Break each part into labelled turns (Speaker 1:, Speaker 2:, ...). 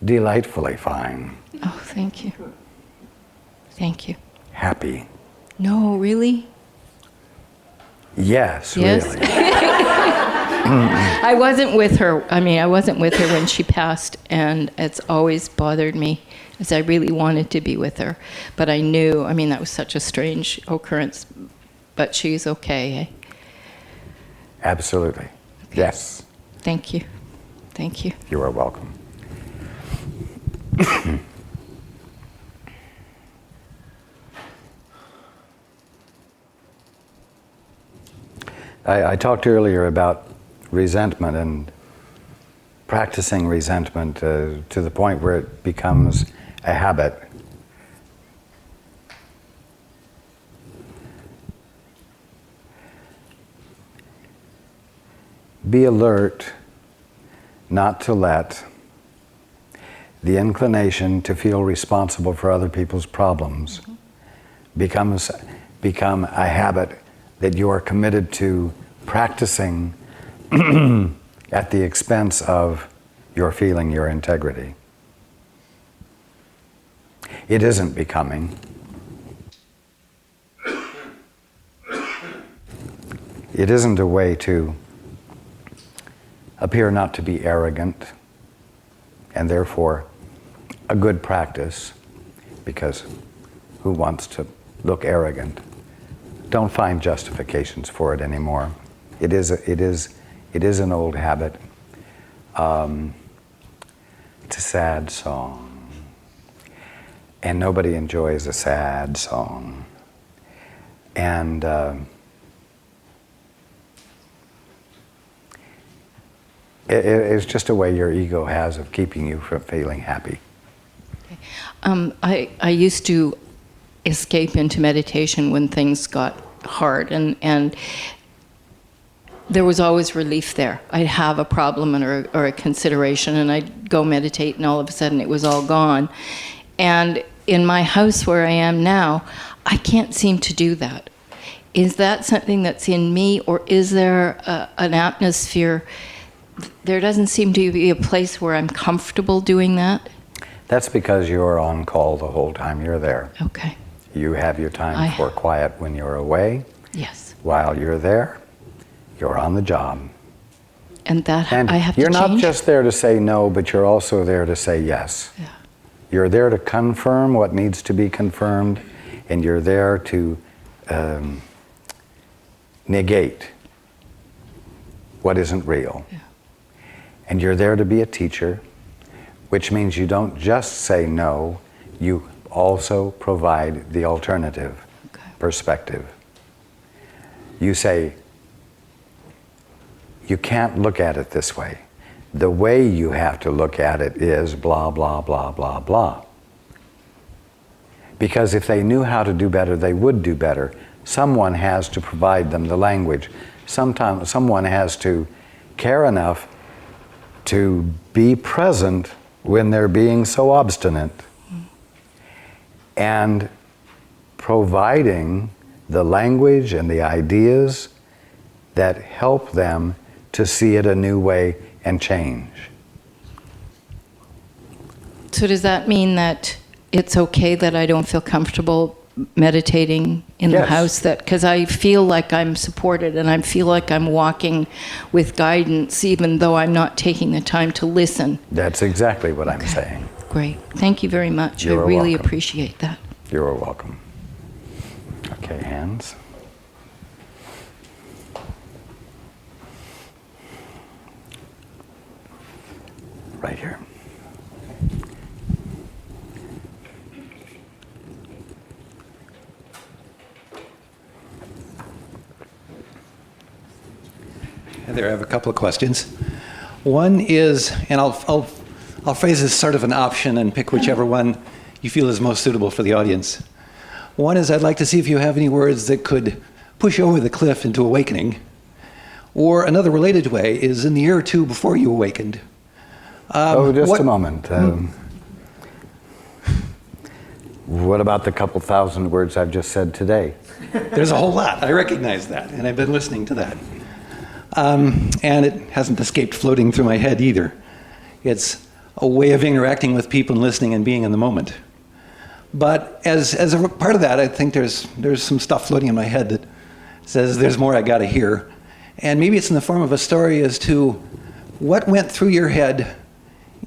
Speaker 1: Delightfully fine.
Speaker 2: Oh, thank you. Thank you.
Speaker 1: Happy.
Speaker 2: No, really?
Speaker 1: Yes,
Speaker 2: Yes?
Speaker 1: really.
Speaker 2: I wasn't with her. I wasn't with her when she passed, and it's always bothered me, as I really wanted to be with her. But I knew, that was such a strange occurrence, but she's okay, eh?
Speaker 1: Absolutely.
Speaker 2: Okay.
Speaker 1: Yes.
Speaker 2: Thank you. Thank you.
Speaker 1: You are welcome. I talked earlier about resentment and practicing resentment to the point where it becomes a habit. Be alert not to let the inclination to feel responsible for other people's problems become a habit that you are committed to practicing at the expense of your feeling your integrity. It isn't becoming. It isn't a way to appear not to be arrogant, and therefore a good practice, because who wants to look arrogant? Don't find justifications for it anymore. It is an old habit. It's a sad song, and nobody enjoys a sad song. And it's just a way your ego has of keeping you from feeling happy.
Speaker 2: Okay. I used to escape into meditation when things got hard, and there was always relief there. I'd have a problem or a consideration, and I'd go meditate, and all of a sudden it was all gone. And in my house where I am now, I can't seem to do that. Is that something that's in me, or is there an atmosphere? There doesn't seem to be a place where I'm comfortable doing that.
Speaker 1: That's because you're on call the whole time you're there.
Speaker 2: Okay.
Speaker 1: You have your time for quiet when you're away.
Speaker 2: Yes.
Speaker 1: While you're there, you're on the job.
Speaker 2: And that
Speaker 1: And
Speaker 2: I have to
Speaker 1: you're
Speaker 2: change?
Speaker 1: not just there to say no, but you're also there to say yes.
Speaker 2: Yeah.
Speaker 1: You're there to confirm what needs to be confirmed, and you're there to negate what isn't real.
Speaker 2: Yeah.
Speaker 1: And you're there to be a teacher, which means you don't just say no, you also provide the alternative perspective. You say, you can't look at it this way. The way you have to look at it is blah, blah, blah, blah, blah. Because if they knew how to do better, they would do better. Someone has to provide them the language. Sometimes someone has to care enough to be present when they're being so obstinate, and providing the language and the ideas that help them to see it a new way and change.
Speaker 2: So does that mean that it's okay that I don't feel comfortable meditating in the house? That because I feel like I'm supported and I feel like I'm walking with guidance, even though I'm not taking the time to listen.
Speaker 1: That's exactly what I'm saying.
Speaker 2: Great. Thank you very much.
Speaker 1: You're
Speaker 2: I really
Speaker 1: welcome.
Speaker 2: appreciate that.
Speaker 1: You're welcome. Okay, hands. Right here.
Speaker 3: Heather, I have a couple of questions. One is, and I'll phrase this sort of an option and pick whichever one you feel is most suitable for the audience. One is, I'd like to see if you have any words that could push over the cliff into awakening. Or another related way is, in the year or two before you awakened.
Speaker 1: Just a moment. What about the couple thousand words I've just said today?
Speaker 3: There's a whole lot. I recognize that, and I've been listening to that. And it hasn't escaped floating through my head either. It's, a way of interacting with people and listening and being in the moment. But as a part of that, I think there's some stuff floating in my head that says there's more I got to hear. And maybe it's in the form of a story as to what went through your head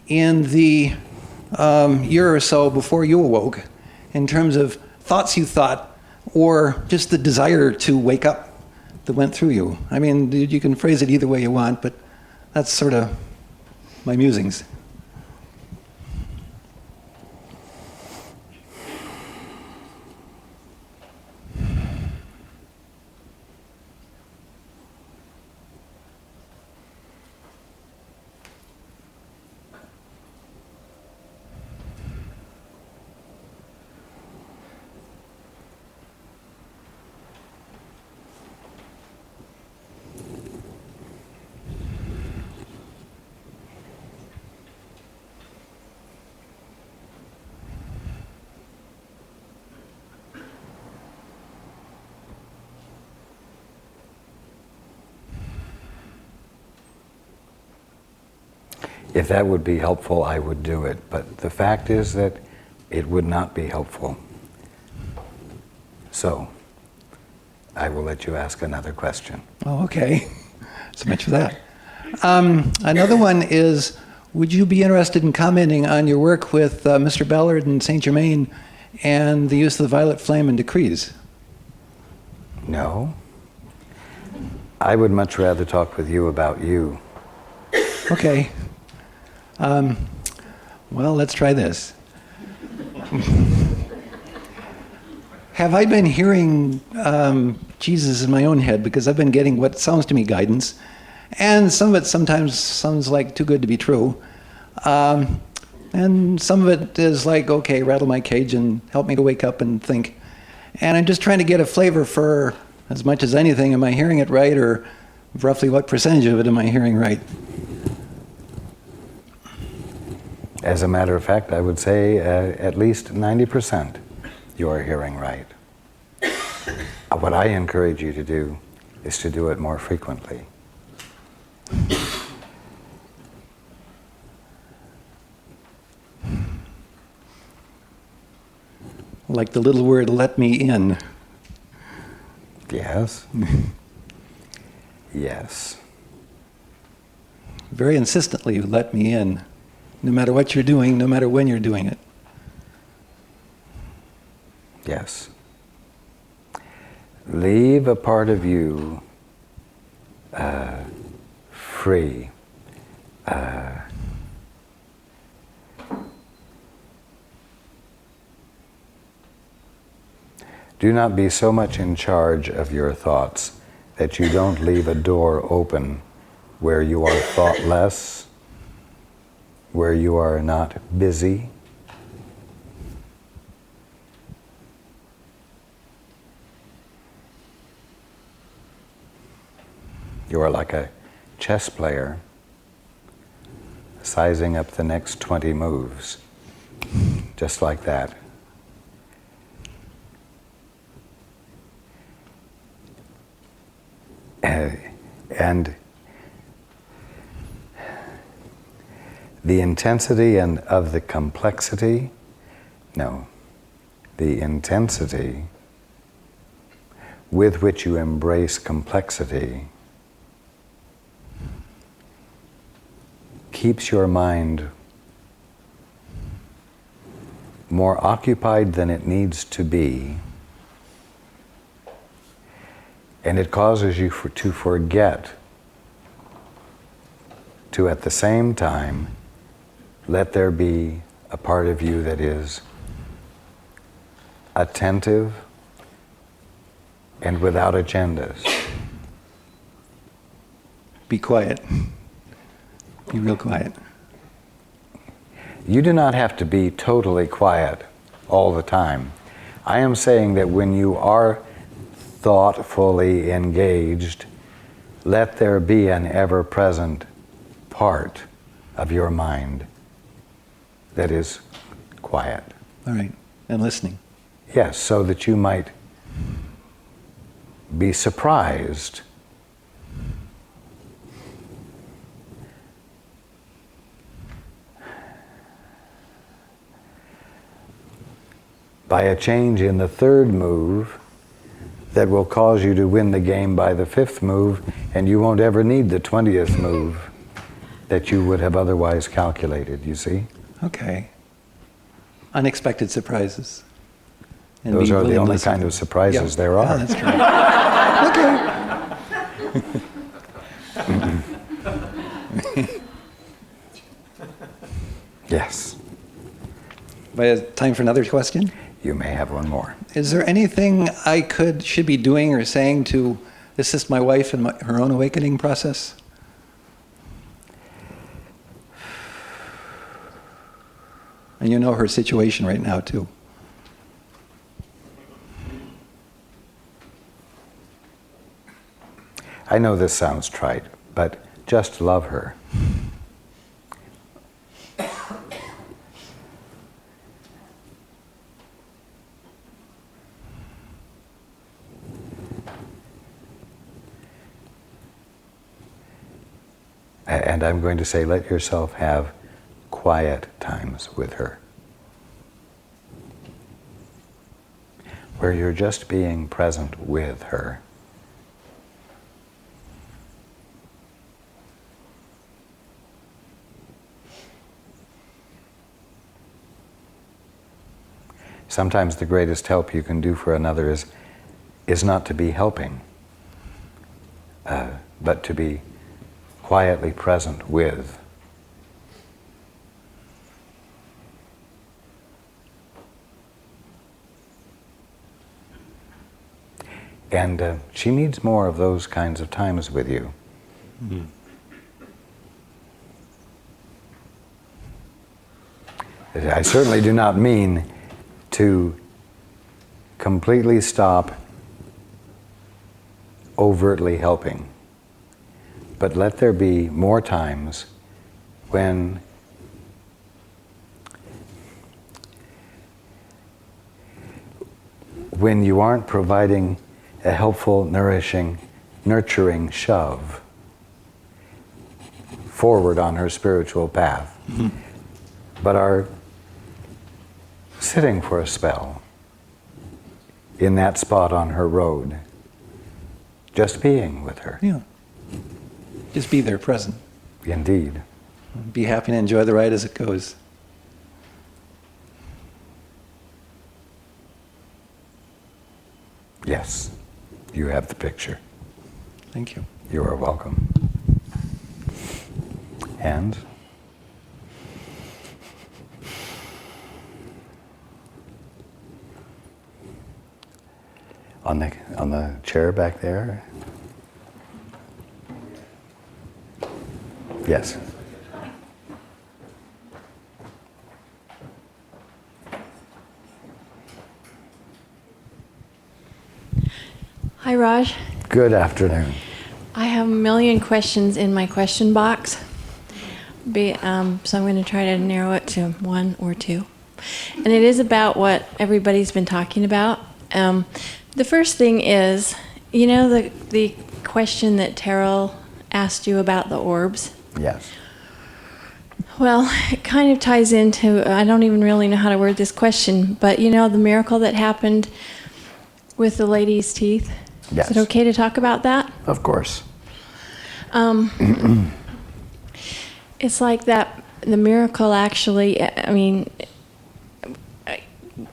Speaker 3: in the year or so before you awoke, in terms of thoughts you thought, or just the desire to wake up that went through you. I mean, you can phrase it either way you want, but that's sort of my musings.
Speaker 1: If that would be helpful, I would do it. But the fact is that it would not be helpful. So, I will let you ask another question.
Speaker 3: Oh, okay. So much for that. Another one is, would you be interested in commenting on your work with Mr. Ballard and Saint Germain and the use of the violet flame in decrees?
Speaker 1: No. I would much rather talk with you about you.
Speaker 3: Okay. Well, let's try this. Have I been hearing Jesus in my own head? Because I've been getting what sounds to me guidance, and some of it sometimes sounds like too good to be true. And some of it is like, okay, rattle my cage and help me to wake up and think. And I'm just trying to get a flavor for, as much as anything, am I hearing it right, or roughly what percentage of it am I hearing right?
Speaker 1: As a matter of fact, I would say at least 90% you are hearing right. What I encourage you to do is to do it more frequently.
Speaker 3: Like the little word, let me in.
Speaker 1: Yes. Yes.
Speaker 3: Very insistently, let me in. No matter what you're doing, no matter when you're doing it.
Speaker 1: Yes. Leave a part of you free. Do not be so much in charge of your thoughts that you don't leave a door open where you are thoughtless, where you are not busy. You are like a chess player sizing up the next 20 moves, just like that. And the intensity and of the complexity, no, the intensity with which you embrace complexity keeps your mind more occupied than it needs to be, and it causes you to forget to, at the same time, let there be a part of you that is attentive and without agendas.
Speaker 3: Be quiet. Be real quiet.
Speaker 1: You do not have to be totally quiet all the time. I am saying that when you are thoughtfully engaged, let there be an ever-present part of your mind that is quiet.
Speaker 3: All right. And listening.
Speaker 1: Yes, so that you might be surprised by a change in the third move that will cause you to win the game by the fifth move, and you won't ever need the 20th move that you would have otherwise calculated, you see?
Speaker 3: Okay. Unexpected surprises. And
Speaker 1: Those
Speaker 3: being
Speaker 1: are the
Speaker 3: willing to
Speaker 1: only
Speaker 3: listen
Speaker 1: kind
Speaker 3: to
Speaker 1: of
Speaker 3: them.
Speaker 1: surprises there
Speaker 3: Yeah,
Speaker 1: are.
Speaker 3: that's true.
Speaker 1: Yes.
Speaker 3: But time for another question?
Speaker 1: You may have one more.
Speaker 3: Is there anything I should be doing or saying to assist my wife in her own awakening process? And you know her situation right now, too.
Speaker 1: I know this sounds trite, but just love her. And I'm going to say, let yourself have quiet times with her, where you're just being present with her. Sometimes the greatest help you can do for another is not to be helping, but to be quietly present with. And she needs more of those kinds of times with you.
Speaker 3: Mm-hmm.
Speaker 1: I certainly do not mean to completely stop overtly helping, but let there be more times when you aren't providing a helpful, nourishing, nurturing shove forward on her spiritual path, but are sitting for a spell in that spot on her road, just being with her.
Speaker 3: Yeah. Just be there, present.
Speaker 1: Indeed.
Speaker 3: Be happy and enjoy the ride as it goes.
Speaker 1: Yes, you have the picture.
Speaker 3: Thank you.
Speaker 1: You are welcome. And on the chair back there. Yes.
Speaker 4: Hi, Raj.
Speaker 1: Good afternoon.
Speaker 4: I have a million questions in my question box, so I'm going to try to narrow it to one or two. And it is about what everybody's been talking about. The first thing is, you know, the question that Terrell asked you about the orbs?
Speaker 1: Yes.
Speaker 4: Well, it kind of ties into, I don't even really know how to word this question, but you know the miracle that happened with the lady's teeth?
Speaker 1: Yes.
Speaker 4: Is it okay to talk about that?
Speaker 1: Of course.
Speaker 4: It's like that, the miracle actually, I mean,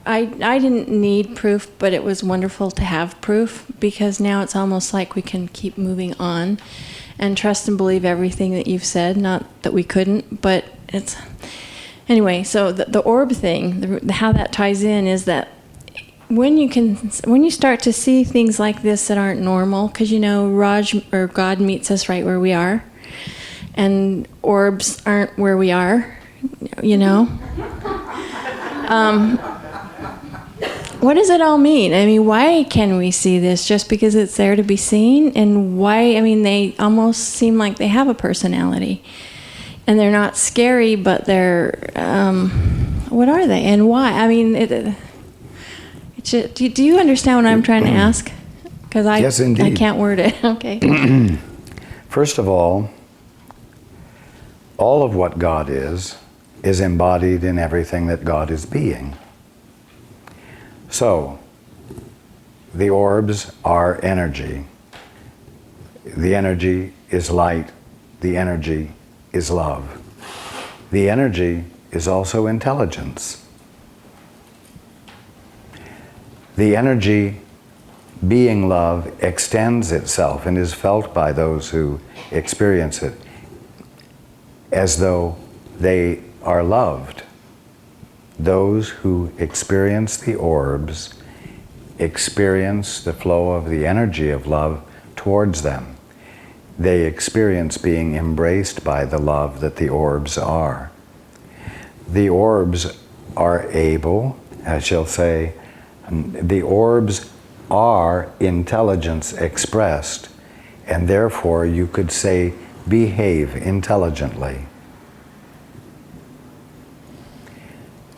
Speaker 4: I didn't need proof, but it was wonderful to have proof, because now it's almost like we can keep moving on and trust and believe everything that you've said. Not that we couldn't, but it's... Anyway, so the orb thing, how that ties in is that when you start to see things like this that aren't normal, because you know Raj or God meets us right where we are, and orbs aren't where we are, you know. What does it all mean? I mean, why can we see this? Just because it's there to be seen? And why? I mean, they almost seem like they have a personality, and they're not scary, but they're what are they and why? I mean, do you understand what I'm trying to ask? Because
Speaker 1: Yes, indeed.
Speaker 4: I can't word it. Okay.
Speaker 1: First of all of what God is embodied in everything that God is being. So, the orbs are energy. The energy is light. The energy is love. The energy is also intelligence. The energy, being love, extends itself and is felt by those who experience it as though they are loved. Those who experience the orbs experience the flow of the energy of love towards them. They experience being embraced by the love that the orbs are. The orbs are able, I shall say, the orbs are intelligence expressed, and therefore you could say behave intelligently.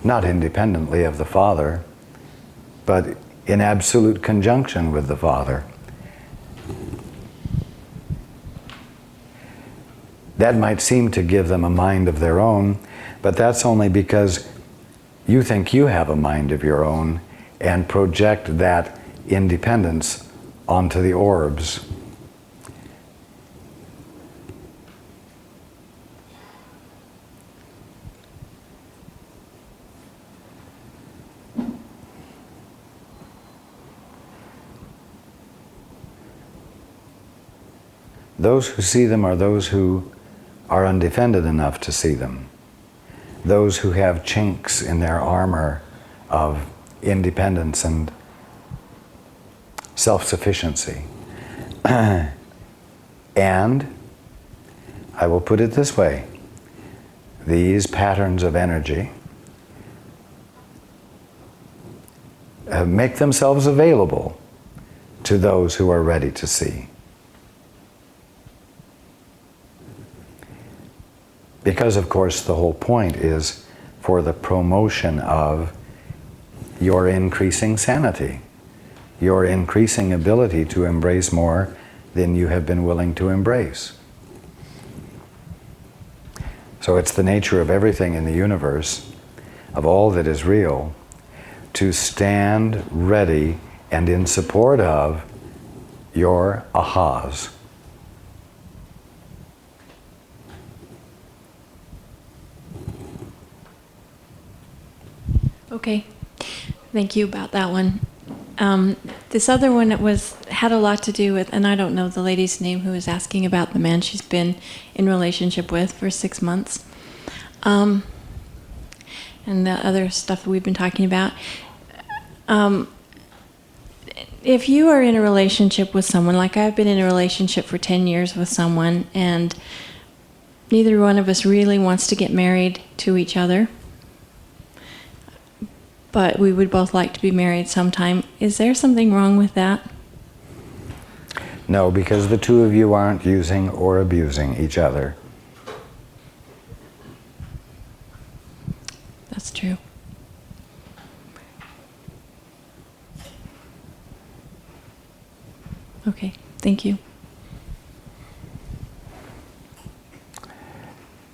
Speaker 1: Not independently of the Father, but in absolute conjunction with the Father. That might seem to give them a mind of their own, but that's only because you think you have a mind of your own and project that independence onto the orbs. Those who see them are those who are undefended enough to see them. Those who have chinks in their armor of independence and self-sufficiency. And I will put it this way, these patterns of energy make themselves available to those who are ready to see. Because, of course, the whole point is for the promotion of your increasing sanity, your increasing ability to embrace more than you have been willing to embrace. So it's the nature of everything in the universe, of all that is real, to stand ready and in support of your ahas.
Speaker 4: Okay, thank you about that one. This other one had a lot to do with, and I don't know the lady's name who was asking about the man she's been in relationship with for 6 months, and the other stuff that we've been talking about. If you are in a relationship with someone, like I've been in a relationship for 10 years with someone, and neither one of us really wants to get married to each other, but we would both like to be married sometime. Is there something wrong with that?
Speaker 1: No, because the two of you aren't using or abusing each other.
Speaker 4: That's true. Okay, thank you.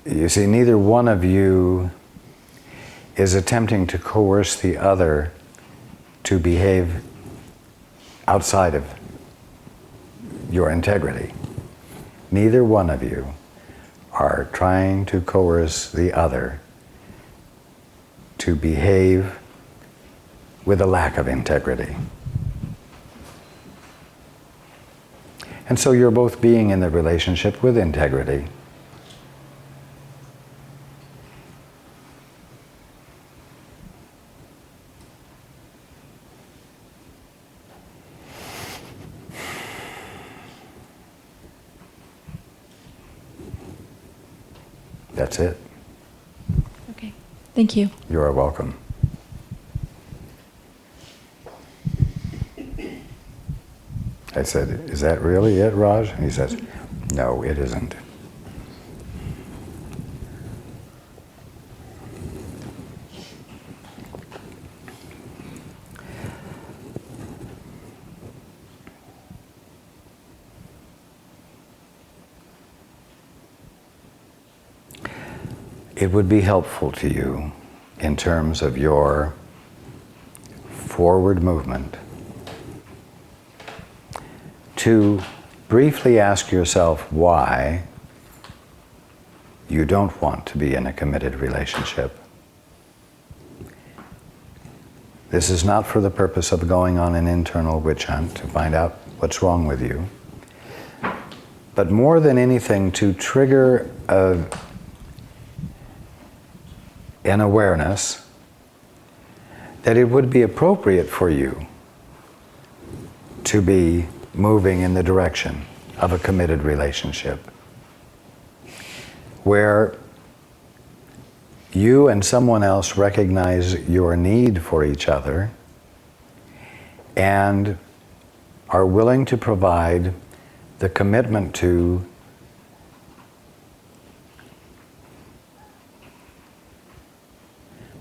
Speaker 1: You see, neither one of you is attempting to coerce the other to behave outside of your integrity. Neither one of you are trying to coerce the other to behave with a lack of integrity. And so you're both being in the relationship with integrity. That's it.
Speaker 4: Okay, thank you.
Speaker 1: You are welcome. I said, "Is that really it, Raj?" And he says, "No, it isn't." It would be helpful to you in terms of your forward movement, to briefly ask yourself why you don't want to be in a committed relationship. This is not for the purpose of going on an internal witch hunt to find out what's wrong with you, but more than anything to trigger an awareness that it would be appropriate for you to be moving in the direction of a committed relationship, where you and someone else recognize your need for each other and are willing to provide the commitment to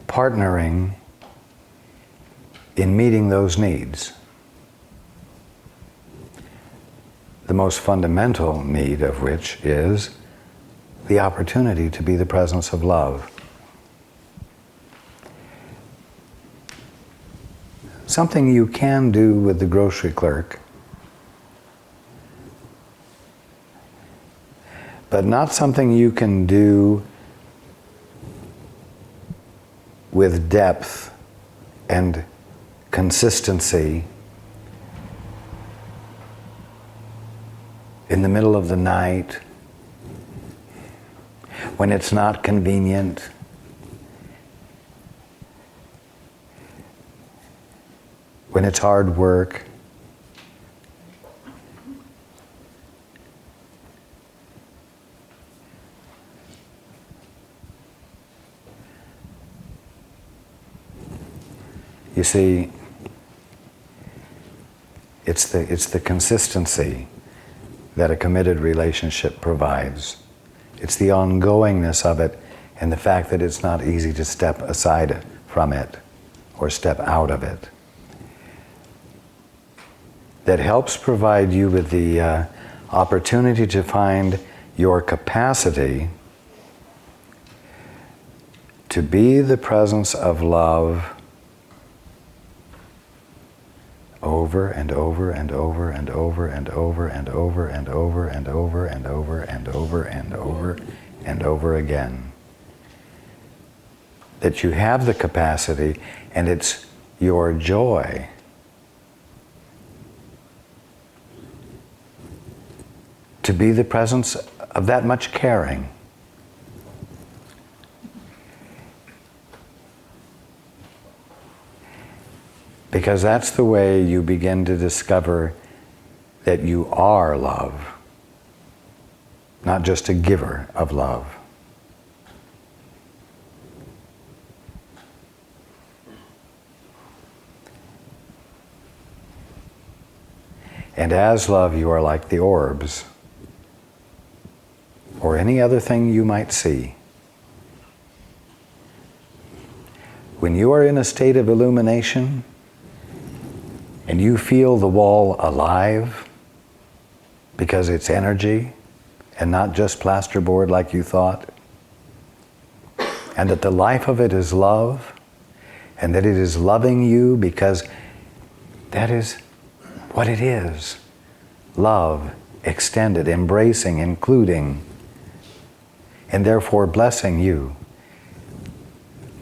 Speaker 1: partnering in meeting those needs. The most fundamental need of which is the opportunity to be the presence of love. Something you can do with the grocery clerk, but not something you can do with depth and consistency in the middle of the night, when it's not convenient, when it's hard work. You see, it's the consistency that a committed relationship provides. It's the ongoingness of it and the fact that it's not easy to step aside from it or step out of it that helps provide you with the opportunity to find your capacity to be the presence of love over and over and over and over and over and over and over and over and over and over and over and over again. That you have the capacity, and it's your joy to be the presence of that much caring. Because that's the way you begin to discover that you are love, not just a giver of love. And as love, you are like the orbs, or any other thing you might see. When you are in a state of illumination, and you feel the wall alive because it's energy and not just plasterboard like you thought, and that the life of it is love, and that it is loving you because that is what it is. Love, extended, embracing, including, and therefore blessing you.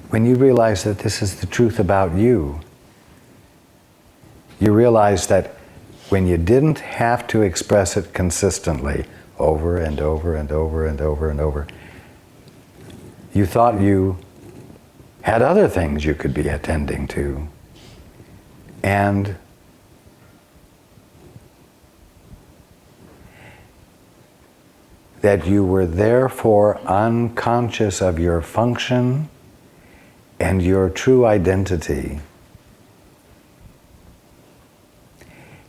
Speaker 1: When you realize that this is the truth about you, you realize that when you didn't have to express it consistently over and over and over and over and over, you thought you had other things you could be attending to. And that you were therefore unconscious of your function and your true identity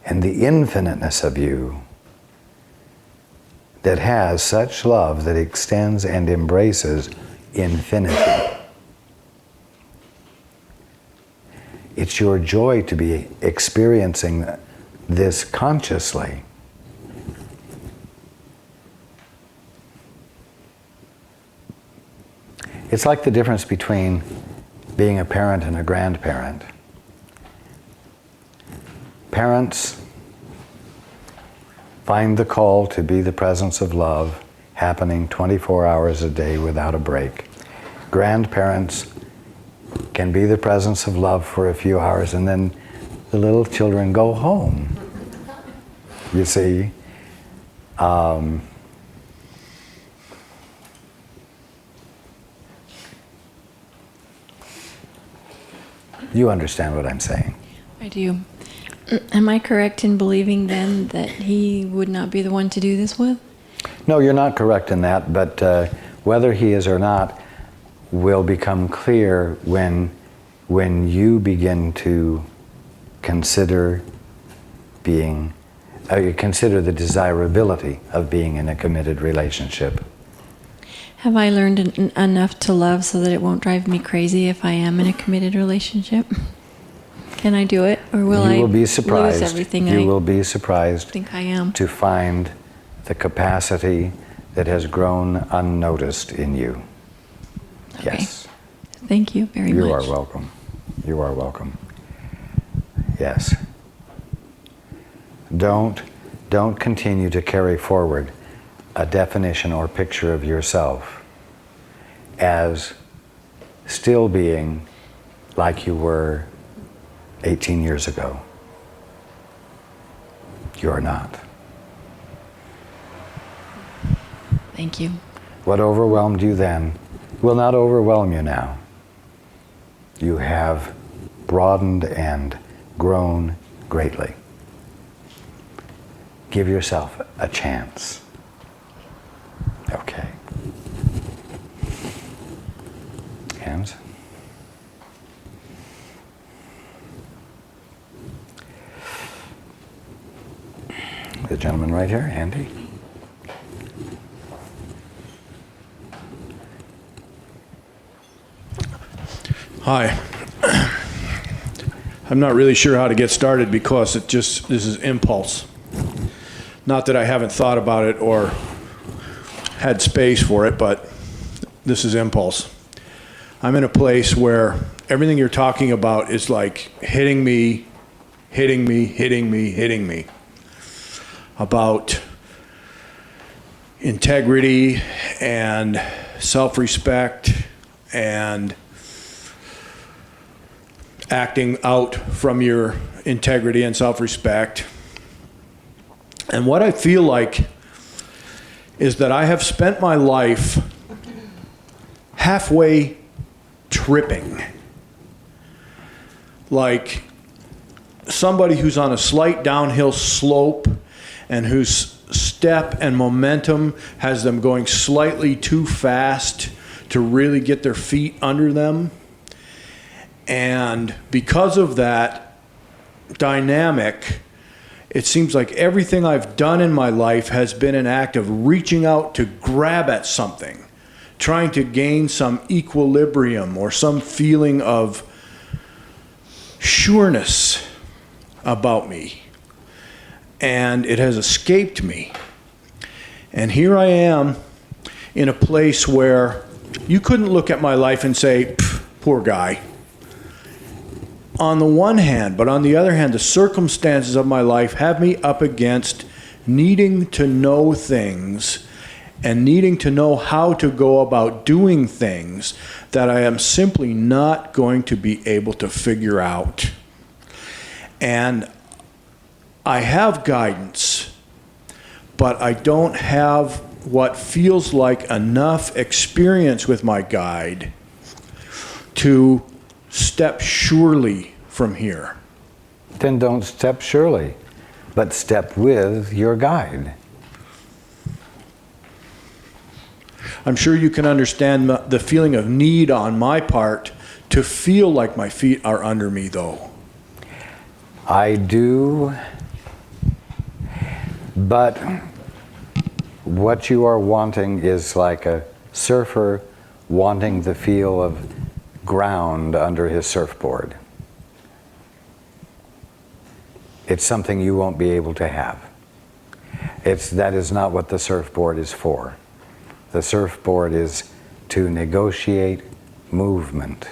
Speaker 1: and the infiniteness of you that has such love that extends and embraces infinity. It's your joy to be experiencing this consciously. It's like the difference between being a parent and a grandparent. Parents, find the call to be the presence of love happening 24 hours a day without a break. Grandparents can be the presence of love for a few hours, and then the little children go home. You see? You understand what I'm saying.
Speaker 4: I do. Am I correct in believing then that he would not be the one to do this with?
Speaker 1: No, you're not correct in that, but whether he is or not will become clear when you begin to consider consider the desirability of being in a committed relationship.
Speaker 4: Have I learned enough to love so that it won't drive me crazy if I am in a committed relationship? Can I do it, or will I lose everything
Speaker 1: You will be surprised.
Speaker 4: think I am?
Speaker 1: To find the capacity that has grown unnoticed in you.
Speaker 4: Okay.
Speaker 1: Yes.
Speaker 4: Thank you very much.
Speaker 1: You are welcome. You are welcome. Yes. Don't continue to carry forward a definition or picture of yourself as still being like you were 18 years ago. You're not.
Speaker 4: Thank you.
Speaker 1: What overwhelmed you then will not overwhelm you now. You have broadened and grown greatly. Give yourself a chance. Okay. Hands. The gentleman right here, Andy.
Speaker 5: Hi. I'm not really sure how to get started because this is impulse. Not that I haven't thought about it or had space for it, but this is impulse. I'm in a place where everything you're talking about is like hitting me about integrity and self-respect and acting out from your integrity and self-respect. And what I feel like is that I have spent my life halfway tripping. Like somebody who's on a slight downhill slope and whose step and momentum has them going slightly too fast to really get their feet under them. And because of that dynamic, it seems like everything I've done in my life has been an act of reaching out to grab at something, trying to gain some equilibrium or some feeling of sureness about me. And it has escaped me. And here I am in a place where you couldn't look at my life and say, poor guy. On the one hand, but on the other hand, the circumstances of my life have me up against needing to know things and needing to know how to go about doing things that I am simply not going to be able to figure out. And I have guidance, but I don't have what feels like enough experience with my guide to step surely from here.
Speaker 1: Then don't step surely, but step with your guide.
Speaker 5: I'm sure you can understand the feeling of need on my part to feel like my feet are under me, though.
Speaker 1: I do, but what you are wanting is like a surfer wanting the feel of ground under his surfboard. It's something you won't be able to have. That is not what the surfboard is for. The surfboard is to negotiate movement.